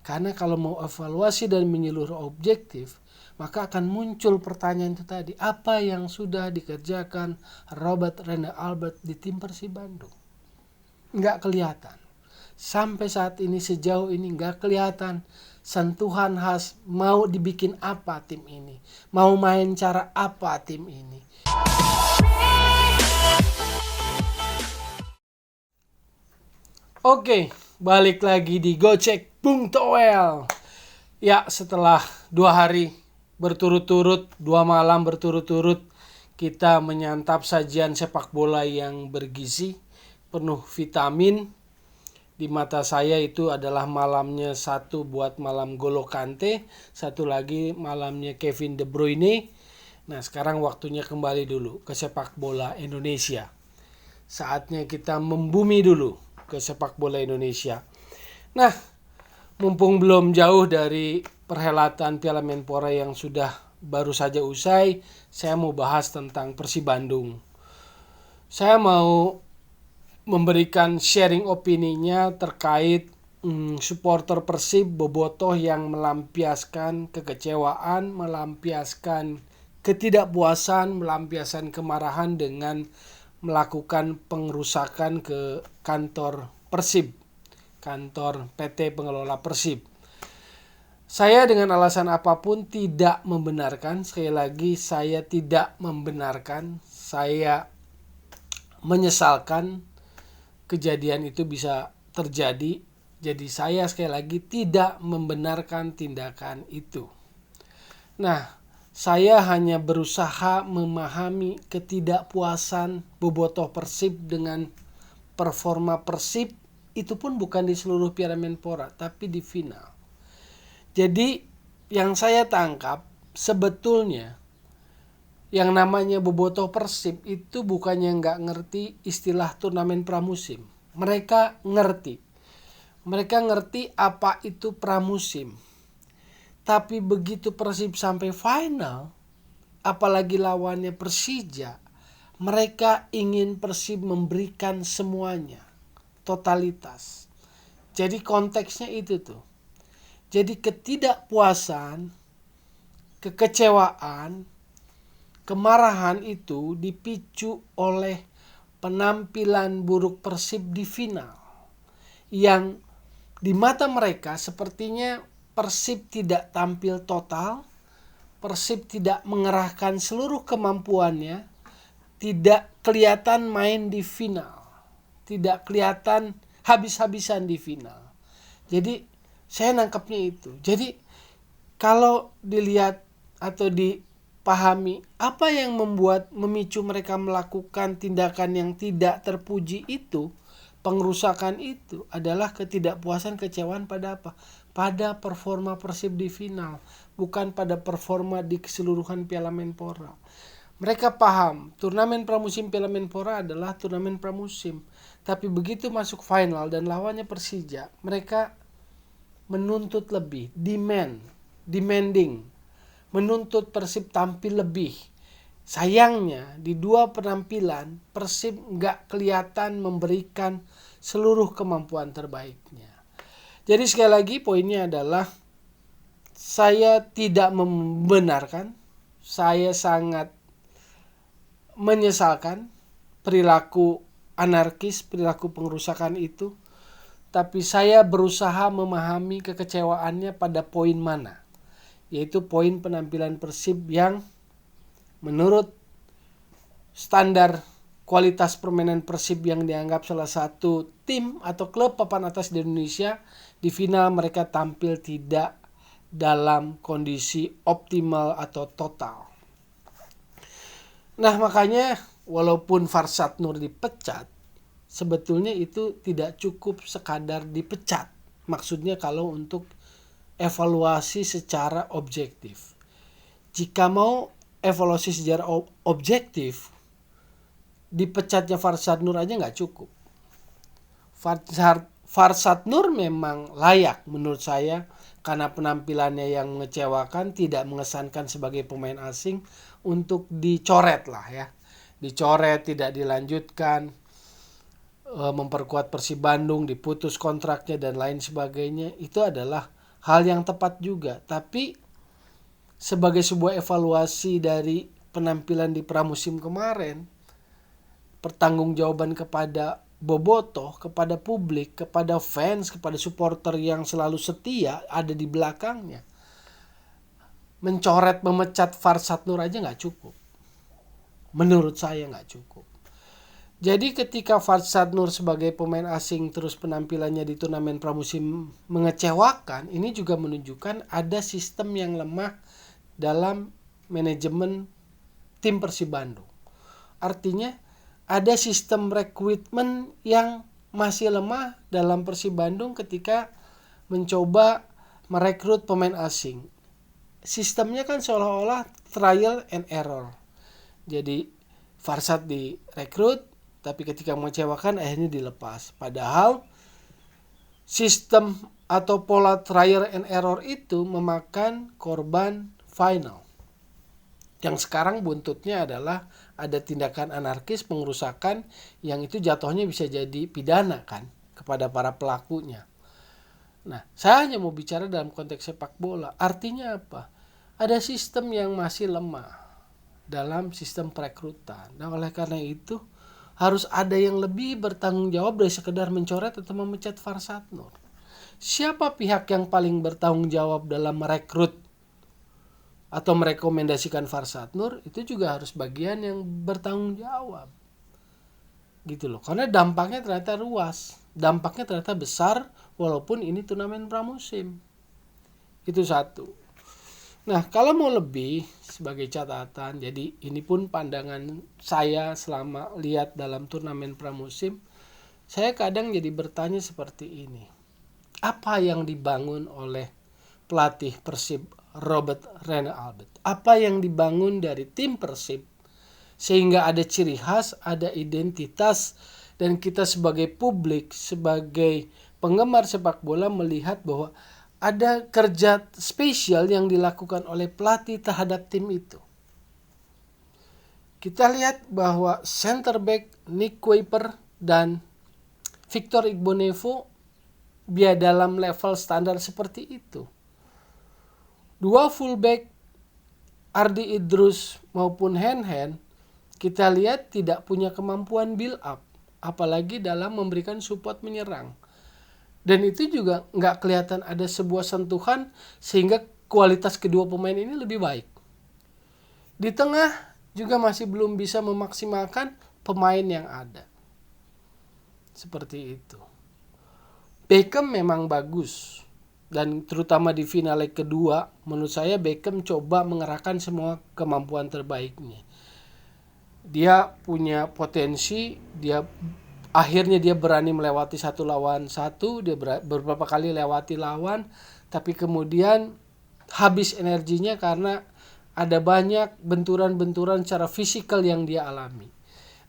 Karena kalau mau evaluasi dan menyeluruh objektif, maka akan muncul pertanyaan itu tadi. Apa yang sudah dikerjakan Robert Rene Albert di tim Persib Bandung? Nggak kelihatan. Sampai saat ini, sejauh ini nggak kelihatan sentuhan khas mau dibikin apa tim ini. Mau main cara apa tim ini. Oke, balik lagi di Gocek Bung Toel. Ya, setelah 2 hari berturut-turut, 2 malam berturut-turut, kita menyantap sajian sepak bola yang bergizi, penuh vitamin. Di mata saya itu adalah malamnya satu buat malam Golo Kante, satu lagi malamnya Kevin De Bruyne. Nah, sekarang waktunya kembali dulu ke sepak bola Indonesia. Saatnya kita membumi dulu ke sepak bola Indonesia. Nah, mumpung belum jauh dari perhelatan Piala Menpora yang sudah baru saja usai, saya mau bahas tentang Persib Bandung. Saya mau memberikan sharing opininya terkait supporter Persib bobotoh yang melampiaskan kekecewaan, melampiaskan ketidakpuasan, melampiaskan kemarahan dengan melakukan pengrusakan ke kantor Persib, kantor PT Pengelola Persib. Saya dengan alasan apapun tidak membenarkan, sekali lagi saya tidak membenarkan, saya menyesalkan kejadian itu bisa terjadi. Jadi saya sekali lagi tidak membenarkan tindakan itu. Nah, saya hanya berusaha memahami ketidakpuasan bobotoh Persib dengan performa Persib, itu pun bukan di seluruh Piala Menpora, tapi di final. Jadi yang saya tangkap sebetulnya yang namanya bobotoh Persib itu bukannya nggak ngerti istilah turnamen pramusim. Mereka ngerti. Mereka ngerti apa itu pramusim. Tapi begitu Persib sampai final, apalagi lawannya Persija, mereka ingin Persib memberikan semuanya, totalitas. Jadi konteksnya itu tuh. Jadi ketidakpuasan, kekecewaan, kemarahan itu dipicu oleh penampilan buruk Persib di final. Yang di mata mereka sepertinya Persib tidak tampil total, Persib tidak mengerahkan seluruh kemampuannya, tidak kelihatan main di final, tidak kelihatan habis-habisan di final. Jadi saya nangkapnya itu. Jadi kalau dilihat atau dipahami apa yang memicu mereka melakukan tindakan yang tidak terpuji itu, pengrusakan itu adalah ketidakpuasan, kecewaan pada apa? Pada performa Persib di final, bukan pada performa di keseluruhan Piala Menpora. Mereka paham, turnamen pramusim Piala Menpora adalah turnamen pramusim. Tapi begitu masuk final dan lawannya Persija, mereka menuntut lebih, demanding, menuntut Persib tampil lebih. Sayangnya di 2 penampilan Persib nggak kelihatan memberikan seluruh kemampuan terbaiknya. Jadi sekali lagi poinnya adalah saya tidak membenarkan, saya sangat menyesalkan perilaku anarkis, perilaku pengrusakan itu. Tapi saya berusaha memahami kekecewaannya pada poin mana. Yaitu poin penampilan Persib yang menurut standar kualitas permainan Persib yang dianggap salah satu tim atau klub papan atas di Indonesia, di final mereka tampil tidak dalam kondisi optimal atau total. Nah, makanya walaupun Farsad Nur dipecat, sebetulnya itu tidak cukup sekadar dipecat. Maksudnya kalau untuk evaluasi secara objektif. Jika mau evaluasi secara objektif, dipecatnya Farsad Nur aja nggak cukup. Farsad Nur memang layak menurut saya karena penampilannya yang mengecewakan, tidak mengesankan sebagai pemain asing, untuk dicoret lah ya. Dicoret, tidak dilanjutkan, memperkuat Persib Bandung, diputus kontraknya dan lain sebagainya. Itu adalah hal yang tepat juga. Tapi sebagai sebuah evaluasi dari penampilan di pramusim kemarin, pertanggungjawaban kepada bobotoh, kepada publik, kepada fans, kepada supporter yang selalu setia ada di belakangnya, mencoret, memecat Farsad Nur aja nggak cukup. Menurut saya nggak cukup. Jadi ketika Farsad Nur sebagai pemain asing terus penampilannya di turnamen pramusim mengecewakan, ini juga menunjukkan ada sistem yang lemah dalam manajemen tim Persib Bandung. Artinya ada sistem rekrutmen yang masih lemah dalam Persib Bandung ketika mencoba merekrut pemain asing. Sistemnya kan seolah-olah trial and error. Jadi Farsad direkrut, tapi ketika mengecewakan akhirnya dilepas. Padahal sistem atau pola trial and error itu memakan korban final. Yang sekarang buntutnya adalah ada tindakan anarkis, pengerusakan yang itu jatuhnya bisa jadi pidana kan kepada para pelakunya. Nah, saya hanya mau bicara dalam konteks sepak bola. Artinya apa? Ada sistem yang masih lemah dalam sistem perekrutan. Nah, oleh karena itu harus ada yang lebih bertanggung jawab dari sekedar mencoret atau memecat Farsad Nur. Siapa pihak yang paling bertanggung jawab dalam merekrut atau merekomendasikan Farsad Nur? Itu juga harus bagian yang bertanggung jawab. Gitu loh. Karena dampaknya ternyata luas. Dampaknya ternyata besar walaupun ini turnamen pramusim. Itu satu. Nah, kalau mau lebih sebagai catatan, jadi ini pun pandangan saya selama lihat dalam turnamen pramusim, saya kadang jadi bertanya seperti ini. Apa yang dibangun oleh pelatih Persib Robert Rene Albert? Apa yang dibangun dari tim Persib sehingga ada ciri khas, ada identitas, dan kita sebagai publik, sebagai penggemar sepak bola melihat bahwa ada kerja spesial yang dilakukan oleh pelatih terhadap tim itu. Kita lihat bahwa center back Nick Kuiper dan Victor Igbonevo dia dalam level standar seperti itu. Dua fullback Ardi Idrus maupun Hen kita lihat tidak punya kemampuan build up, apalagi dalam memberikan support menyerang. Dan itu juga nggak kelihatan ada sebuah sentuhan sehingga kualitas kedua pemain ini lebih baik. Di tengah juga masih belum bisa memaksimalkan pemain yang ada. Seperti itu. Beckham memang bagus. Dan terutama di final leg kedua, menurut saya Beckham coba mengerahkan semua kemampuan terbaiknya. Dia punya potensi, akhirnya dia berani melewati 1 lawan 1, dia beberapa kali lewati lawan, tapi kemudian habis energinya karena ada banyak benturan-benturan secara fisikal yang dia alami.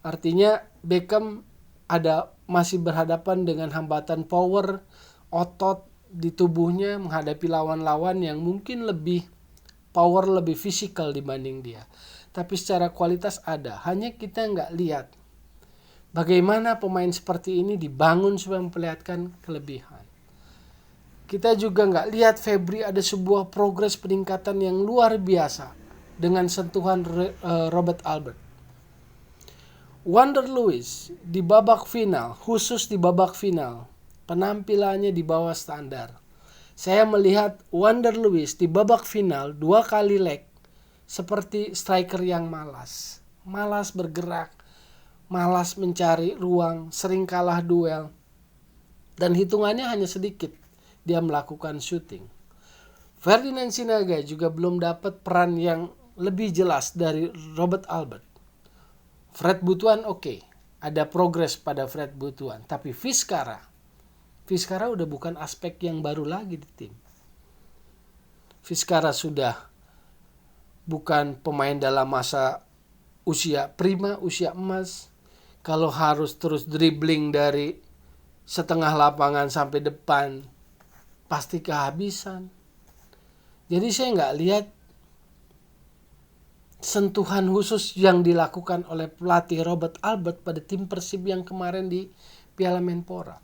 Artinya Beckham masih berhadapan dengan hambatan power, otot di tubuhnya menghadapi lawan-lawan yang mungkin lebih power, lebih fisikal dibanding dia. Tapi secara kualitas ada, hanya kita nggak lihat bagaimana pemain seperti ini dibangun supaya memperlihatkan kelebihan. Kita juga nggak lihat Febri ada sebuah progres peningkatan yang luar biasa dengan sentuhan Robert Albert. Wander Luiz di babak final, khusus di babak final, penampilannya di bawah standar. Saya melihat Wander Luiz di babak final 2 kali leg seperti striker yang malas bergerak, malas mencari ruang, sering kalah duel, dan hitungannya hanya sedikit dia melakukan syuting. Ferdinand Sinaga juga belum dapat peran yang lebih jelas dari Robert Albert. Fred Butuan oke, ada progres pada Fred Butuan, tapi Vizcara udah bukan aspek yang baru lagi di tim. Vizcara sudah bukan pemain dalam masa usia prima, usia emas. Kalau harus terus dribbling dari setengah lapangan sampai depan, pasti kehabisan. Jadi saya nggak lihat sentuhan khusus yang dilakukan oleh pelatih Robert Albert pada tim Persib yang kemarin di Piala Menpora.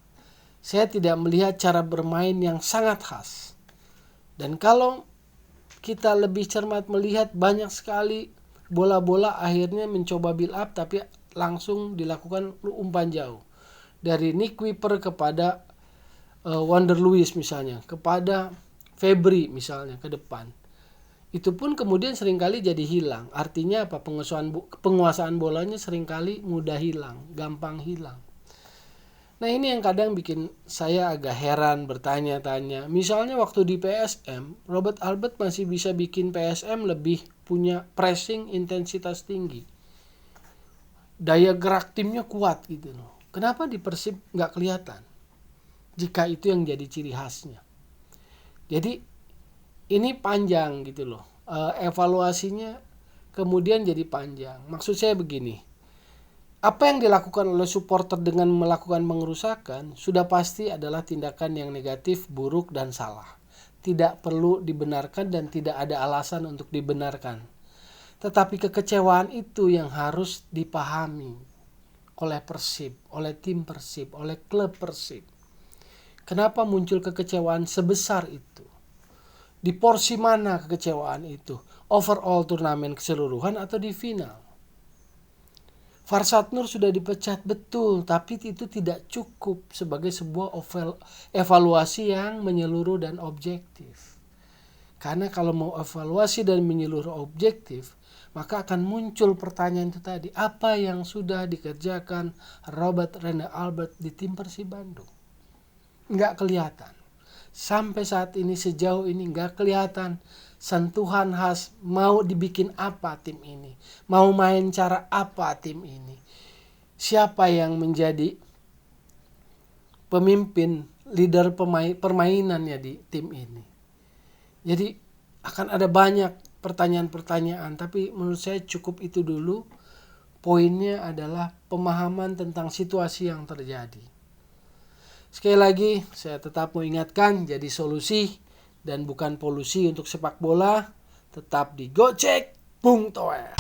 Saya tidak melihat cara bermain yang sangat khas. Dan kalau kita lebih cermat melihat, banyak sekali bola-bola akhirnya mencoba build up tapi langsung dilakukan umpan jauh. Dari Nick Wipper kepada Wander Luiz misalnya, kepada Febri misalnya ke depan. Itu pun kemudian seringkali jadi hilang. Artinya apa? Penguasaan bolanya seringkali mudah hilang, gampang hilang. Nah, ini yang kadang bikin saya agak heran, bertanya-tanya. Misalnya waktu di PSM, Robert Albert masih bisa bikin PSM lebih punya pressing intensitas tinggi. Daya gerak timnya kuat gitu loh. Kenapa di Persib nggak kelihatan? Jika itu yang jadi ciri khasnya. Jadi ini panjang gitu loh. Evaluasinya kemudian jadi panjang. Maksud saya begini. Apa yang dilakukan oleh supporter dengan melakukan pengerusakan sudah pasti adalah tindakan yang negatif, buruk, dan salah. Tidak perlu dibenarkan dan tidak ada alasan untuk dibenarkan. Tetapi kekecewaan itu yang harus dipahami oleh Persib, oleh tim Persib, oleh klub Persib. Kenapa muncul kekecewaan sebesar itu? Di porsi mana kekecewaan itu? Overall turnamen keseluruhan atau di final? Farsad Nur sudah dipecat betul, tapi itu tidak cukup sebagai sebuah evaluasi yang menyeluruh dan objektif. Karena kalau mau evaluasi dan menyeluruh objektif, maka akan muncul pertanyaan itu tadi. Apa yang sudah dikerjakan Robert Rene Albert di tim Persib Bandung? Nggak kelihatan. Sampai saat ini, sejauh ini nggak kelihatan sentuhan khas, mau dibikin apa tim ini, mau main cara apa tim ini, siapa yang menjadi pemimpin, leader permainannya di tim ini. Jadi akan ada banyak pertanyaan-pertanyaan, tapi menurut saya cukup itu dulu. Poinnya adalah pemahaman tentang situasi yang terjadi. Sekali lagi saya tetap mau ingatkan, jadi solusi dan bukan polusi untuk sepak bola tetap di Gocek Bung Toer.